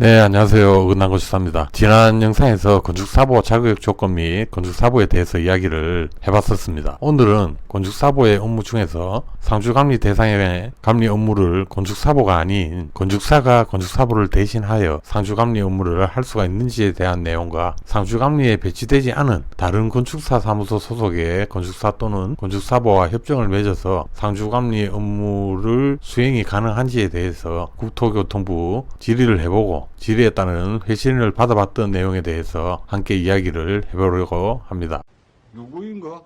네, 안녕하세요. 은하건축사입니다. 지난 영상에서 건축사보 자격 조건 및 건축사보에 대해서 이야기를 해봤었습니다. 오늘은 건축사보의 업무 중에서 상주감리 대상의 감리 업무를 건축사보가 아닌 건축사가 건축사보를 대신하여 상주감리 업무를 할 수가 있는지에 대한 내용과 상주감리에 배치되지 않은 다른 건축사 사무소 소속의 건축사 또는 건축사보와 협정을 맺어서 상주감리 업무를 수행이 가능한지에 대해서 국토교통부 질의를 해보고 질의에 따른 회신을 받아봤던 내용에 대해서 함께 이야기를 해보려고 합니다. 누구인가?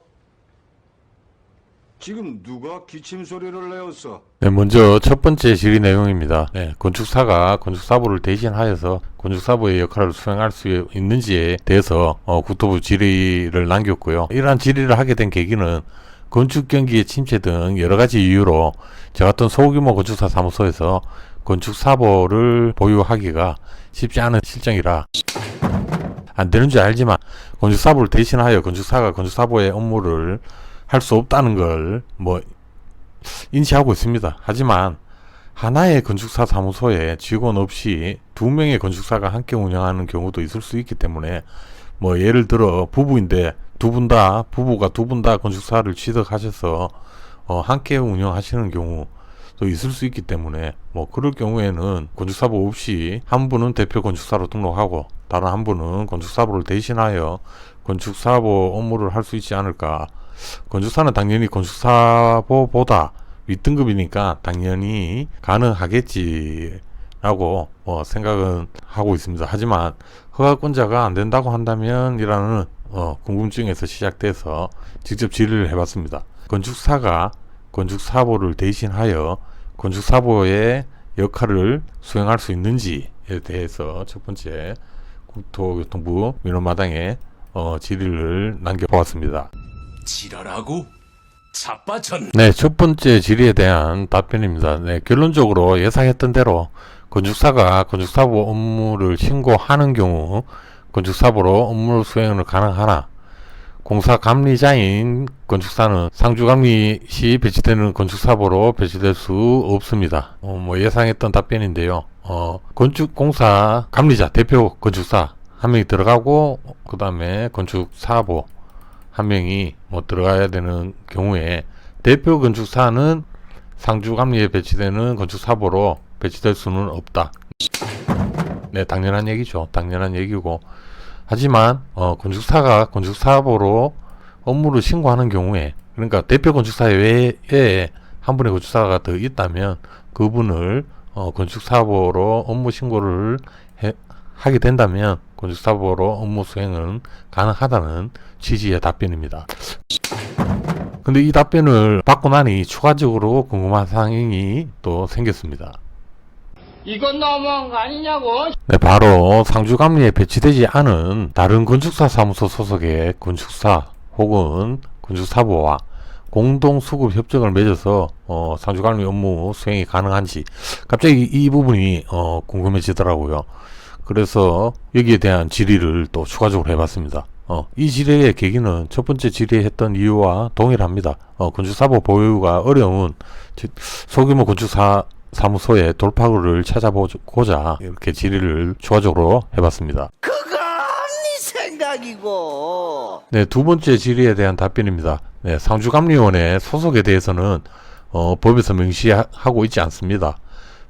지금 누가 기침 소리를 내었어? 네, 먼저 첫 번째 질의 내용입니다. 건축사가 건축사보를 대신하여서 건축사보의 역할을 수행할 수 있는지에 대해서 국토부 질의를 남겼고요. 이러한 질의를 하게 된 계기는 건축경기의 침체 등 여러가지 이유로 저 같은 소규모 건축사 사무소에서 건축사보를 보유하기가 쉽지 않은 실정이라 안 되는 줄 알지만 건축사보를 대신하여 건축사가 건축사보의 업무를 할 수 없다는 걸 인지하고 있습니다. 하지만 하나의 건축사 사무소에 직원 없이 두 명의 건축사가 함께 운영하는 경우도 있을 수 있기 때문에 예를 들어 부부인데 부부가 두 분 다 건축사를 취득하셔서 함께 운영하시는 경우 또 있을 수 있기 때문에 그럴 경우에는 건축사보 없이 한 분은 대표 건축사로 등록하고 다른 한 분은 건축사보를 대신하여 건축사보 업무를 할 수 있지 않을까. 건축사는 당연히 건축사보보다 윗등급이니까 당연히 가능하겠지라고 생각은 하고 있습니다. 하지만 허가권자가 안 된다고 한다면 이라는 궁금증에서 시작돼서 직접 질의를 해봤습니다. 건축사가 건축사보를 대신하여 건축사보의 역할을 수행할 수 있는지에 대해서 첫 번째 국토교통부 민원마당에 질의를 남겨보았습니다. 지랄하고 자빠천. 네, 첫 번째 질의에 대한 답변입니다. 네, 결론적으로 예상했던 대로 건축사가 건축사보 업무를 신고하는 경우 건축사보로 업무 수행을 가능하나 공사 감리자인 건축사는 상주감리 시 배치되는 건축사보로 배치될 수 없습니다. 예상했던 답변인데요. 건축공사 감리자 대표 건축사 한 명이 들어가고 그 다음에 건축사보 한 명이 들어가야 되는 경우에 대표 건축사는 상주감리에 배치되는 건축사보로 배치될 수는 없다. 네, 당연한 얘기죠. 당연한 얘기고. 하지만 건축사가 건축사보로 업무를 신고하는 경우에, 그러니까 대표 건축사 외에 한 분의 건축사가 더 있다면 그분을 건축사보로 업무 신고를 하게 된다면 건축사보로 업무 수행은 가능하다는 취지의 답변입니다. 근데 이 답변을 받고 나니 추가적으로 궁금한 사항이 또 생겼습니다. 이건 너무한 거 아니냐고? 네, 바로 상주감리에 배치되지 않은 다른 건축사 사무소 소속의 건축사 혹은 건축사보와 공동수급 협정을 맺어서 상주감리 업무 수행이 가능한지 갑자기 이 부분이 궁금해지더라고요. 그래서 여기에 대한 질의를 또 추가적으로 해봤습니다. 이 질의의 계기는 첫 번째 질의했던 이유와 동일합니다. 건축사보 보유가 어려운 소규모 건축사 사무소의 돌파구를 찾아보고자 이렇게 질의를 추가적으로 해봤습니다. 그건 네 생각이고. 네, 두 번째 질의에 대한 답변입니다. 네, 상주감리원의 소속에 대해서는 법에서 명시하고 있지 않습니다.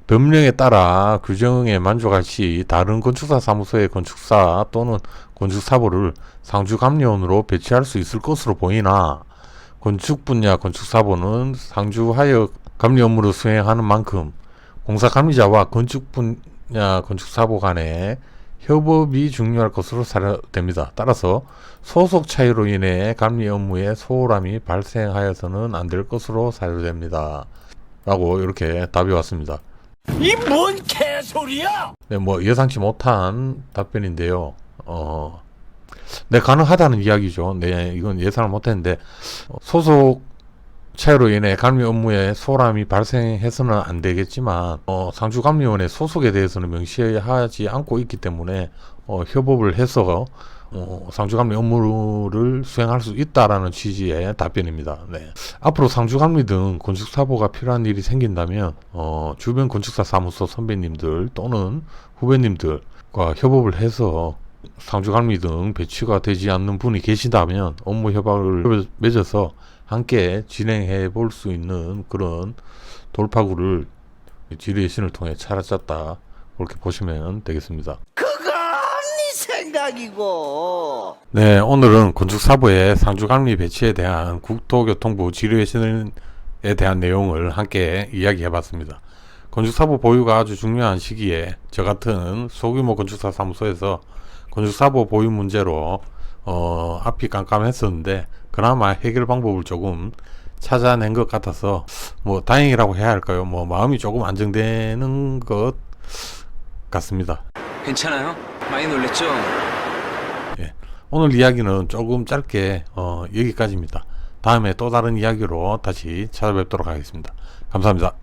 법령에 따라 규정에 만족할 시 다른 건축사 사무소의 건축사 또는 건축사보를 상주감리원으로 배치할 수 있을 것으로 보이나 건축분야 건축사보는 상주하여 감리 업무를 수행하는 만큼 공사감리자와 건축분야 건축사보 간의 협업이 중요할 것으로 사료됩니다. 따라서 소속 차이로 인해 감리 업무에 소홀함이 발생하여서는 안 될 것으로 사료됩니다. 라고 이렇게 답이 왔습니다. 이 뭔 개소리야? 네, 예상치 못한 답변인데요. 네, 가능하다는 이야기죠. 네, 이건 예상을 못했는데 소속 차이로 인해 감리 업무에 소홀함이 발생해서는 안 되겠지만 상주감리원의 소속에 대해서는 명시하지 않고 있기 때문에 협업을 해서 상주감리 업무를 수행할 수 있다라는 취지의 답변입니다. 네. 앞으로 상주감리 등 건축사보가 필요한 일이 생긴다면 주변 건축사 사무소 선배님들 또는 후배님들과 협업을 해서 상주감리 등 배치가 되지 않는 분이 계시다면 업무 협약을 맺어서 함께 진행해 볼 수 있는 그런 돌파구를 지리의 신을 통해 찾았다, 그렇게 보시면 되겠습니다. 그건 네 생각이고. 네, 오늘은 건축사부의 상주감리 배치에 대한 국토교통부 지리의 신에 대한 내용을 함께 이야기해 봤습니다. 건축사부 보유가 아주 중요한 시기에 저 같은 소규모 건축사 사무소에서 건축사부 보유 문제로 앞이 깜깜했었는데 그나마 해결 방법을 조금 찾아낸 것 같아서 뭐 다행이라고 해야 할까요? 뭐 마음이 조금 안정되는 것 같습니다. 괜찮아요? 많이 놀랬죠? 예, 오늘 이야기는 조금 짧게 여기까지입니다. 다음에 또 다른 이야기로 다시 찾아뵙도록 하겠습니다. 감사합니다.